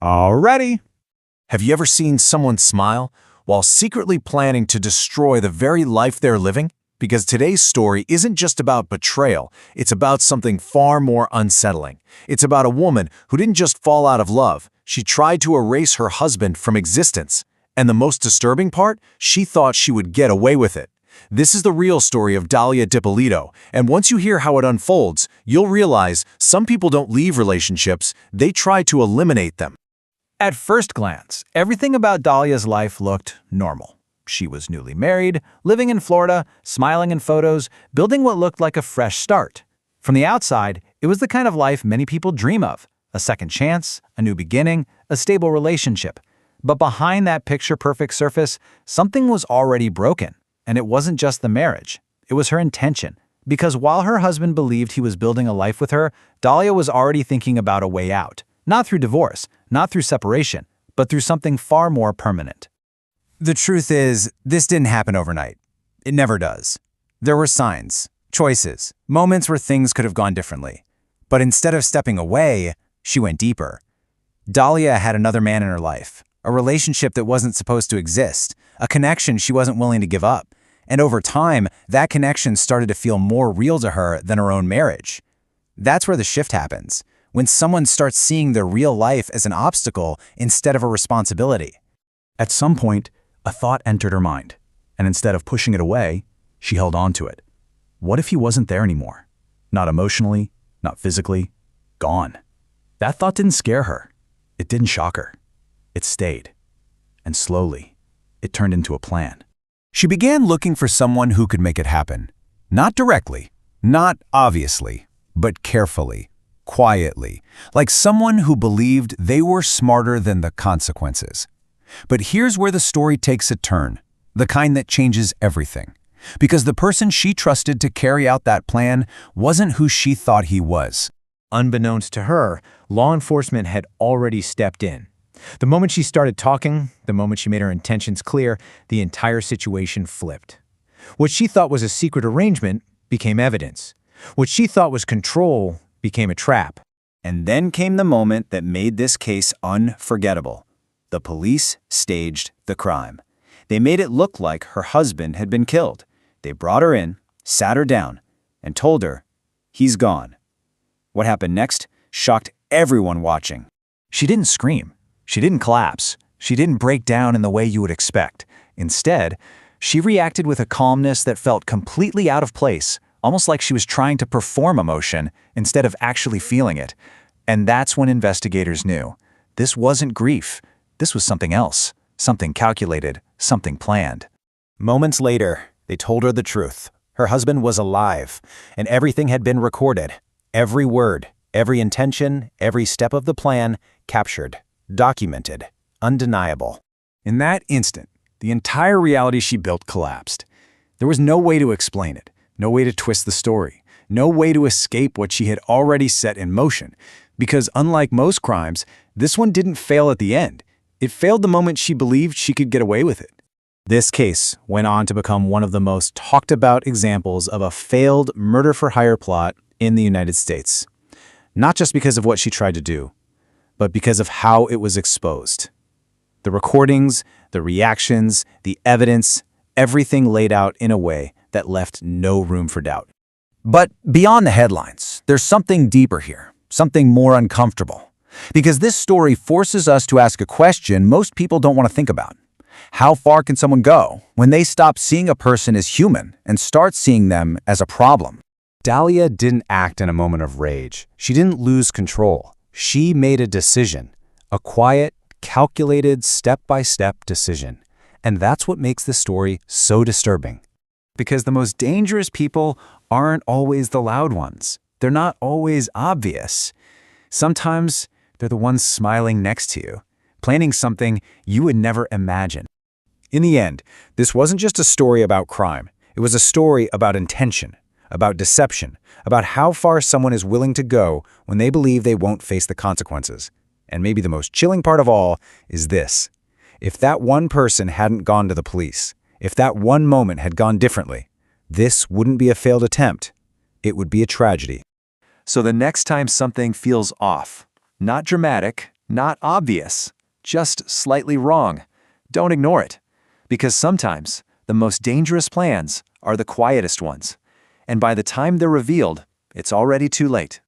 Alrighty. Have you ever seen someone smile while secretly planning to destroy the very life they're living? Because today's story isn't just about betrayal, it's about something far more unsettling. It's about a woman who didn't just fall out of love, she tried to erase her husband from existence. And the most disturbing part, she thought she would get away with it. This is the real story of Dalia Dippolito, and once you hear how it unfolds, you'll realize some people don't leave relationships, they try to eliminate them. At first glance, everything about Dalia's life looked normal. She was newly married, living in Florida, smiling in photos, building what looked like a fresh start. From the outside, it was the kind of life many people dream of: a second chance, a new beginning, a stable relationship. But behind that picture-perfect surface, something was already broken. And it wasn't just the marriage, it was her intention. Because while her husband believed he was building a life with her, Dalia was already thinking about a way out. Not through divorce, not through separation, but through something far more permanent. The truth is, this didn't happen overnight. It never does. There were signs, choices, moments where things could have gone differently. But instead of stepping away, she went deeper. Dalia had another man in her life, a relationship that wasn't supposed to exist, a connection she wasn't willing to give up. And over time, that connection started to feel more real to her than her own marriage. That's where the shift happens, when someone starts seeing their real life as an obstacle instead of a responsibility. At some point, a thought entered her mind, and instead of pushing it away, she held on to it. What if he wasn't there anymore? Not emotionally, not physically, gone. That thought didn't scare her. It didn't shock her. It stayed. And slowly, it turned into a plan. She began looking for someone who could make it happen. Not directly, not obviously, but carefully, quietly, like someone who believed they were smarter than the consequences. But here's where the story takes a turn, the kind that changes everything. Because the person she trusted to carry out that plan wasn't who she thought he was. Unbeknownst to her, law enforcement had already stepped in. The moment she started talking, the moment she made her intentions clear, the entire situation flipped. What she thought was a secret arrangement became evidence. What she thought was control became a trap. And then came the moment that made this case unforgettable. The police staged the crime. They made it look like her husband had been killed. They brought her in, sat her down, and told her, "He's gone." What happened next shocked everyone watching. She didn't scream. She didn't collapse. She didn't break down in the way you would expect. Instead, she reacted with a calmness that felt completely out of place, almost like she was trying to perform emotion instead of actually feeling it. And that's when investigators knew. This wasn't grief. This was something else, something calculated, something planned. Moments later, they told her the truth. Her husband was alive, and everything had been recorded. Every word, every intention, every step of the plan captured, documented, undeniable. In that instant, the entire reality she built collapsed. There was no way to explain it, no way to twist the story, no way to escape what she had already set in motion. Because unlike most crimes, this one didn't fail at the end. It failed the moment she believed she could get away with it. This case went on to become one of the most talked about examples of a failed murder-for-hire plot in the United States. Not just because of what she tried to do, but because of how it was exposed. The recordings, the reactions, the evidence, everything laid out in a way that left no room for doubt. But beyond the headlines, there's something deeper here, something more uncomfortable. Because this story forces us to ask a question most people don't want to think about. How far can someone go when they stop seeing a person as human and start seeing them as a problem? Dalia didn't act in a moment of rage. She didn't lose control. She made a decision, a quiet, calculated, step-by-step decision. And that's what makes this story so disturbing. Because the most dangerous people aren't always the loud ones. They're not always obvious. Sometimes they're the ones smiling next to you, planning something you would never imagine. In the end, this wasn't just a story about crime. It was a story about intention, about deception, about how far someone is willing to go when they believe they won't face the consequences. And maybe the most chilling part of all is this. If that one person hadn't gone to the police, if that one moment had gone differently, this wouldn't be a failed attempt. It would be a tragedy. So the next time something feels off, not dramatic, not obvious, just slightly wrong. Don't ignore it, because sometimes the most dangerous plans are the quietest ones, and by the time they're revealed, it's already too late.